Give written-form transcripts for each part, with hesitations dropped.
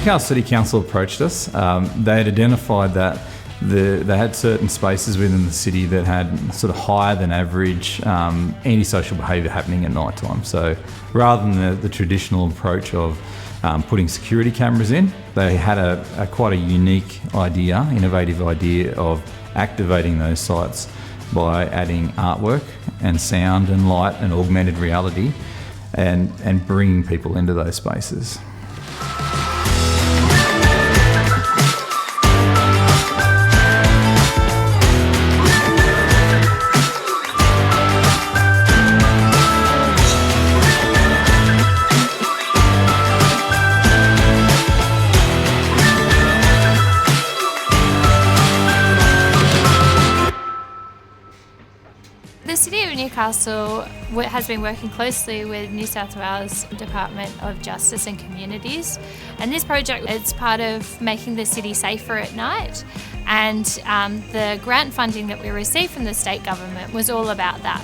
Newcastle City Council approached us. They had identified that they had certain spaces within the city that had sort of higher than average antisocial behaviour happening at night time. So rather than the traditional approach of putting security cameras in, they had a quite a unique idea, innovative idea of activating those sites by adding artwork and sound and light and augmented reality and bringing people into those spaces. The City of Newcastle has been working closely with New South Wales Department of Justice and Communities, and this project is part of making the city safer at night, and the grant funding that we received from the state government was all about that.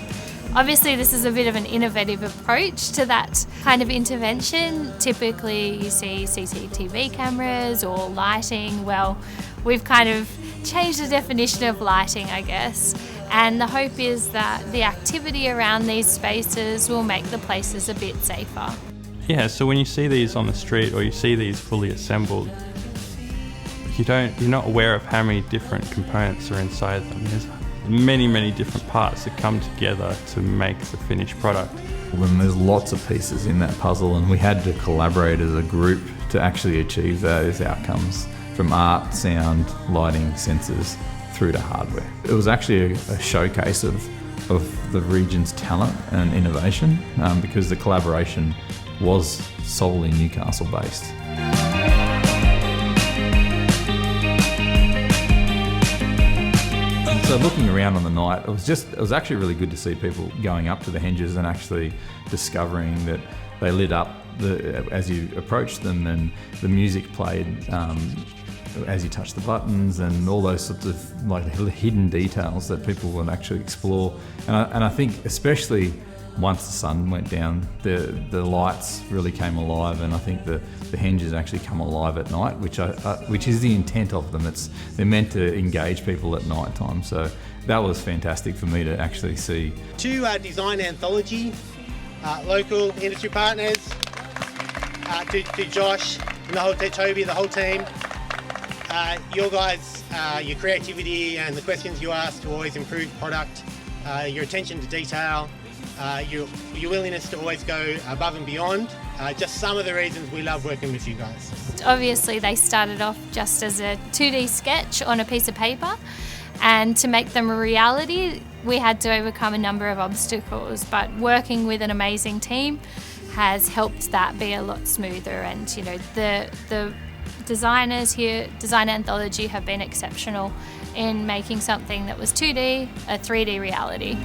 Obviously this is a bit of an innovative approach to that kind of intervention. Typically you see CCTV cameras or lighting. Well, we've kind of changed the definition of lighting, I guess. And the hope is that the activity around these spaces will make the places a bit safer. Yeah, so when you see these on the street or you see these fully assembled, you're not aware of how many different components are inside them. There's many different parts that come together to make the finished product. And there's lots of pieces in that puzzle, and we had to collaborate as a group to actually achieve those outcomes, from art, sound, lighting, sensors, through to hardware. It was actually a showcase of the region's talent and innovation, because the collaboration was solely Newcastle based. So looking around on the night, it was actually really good to see people going up to the Henges and actually discovering that they lit up as you approached them, and the music played as you touch the buttons, and all those sorts of like hidden details that people would actually explore. And I think especially once the sun went down, the lights really came alive, and I think the Henges actually come alive at night, which is the intent of them. They're meant to engage people at night time. So that was fantastic for me to actually see. To design Anthology, local industry partners, to Josh and Toby, the whole team. Your guys, your creativity and the questions you ask to always improve product, your attention to detail, your willingness to always go above and beyond. Just some of the reasons we love working with you guys. Obviously they started off just as a 2D sketch on a piece of paper, and to make them a reality we had to overcome a number of obstacles, but working with an amazing team has helped that be a lot smoother. And the designers here, Design Anthology, have been exceptional in making something that was 2D a 3D reality.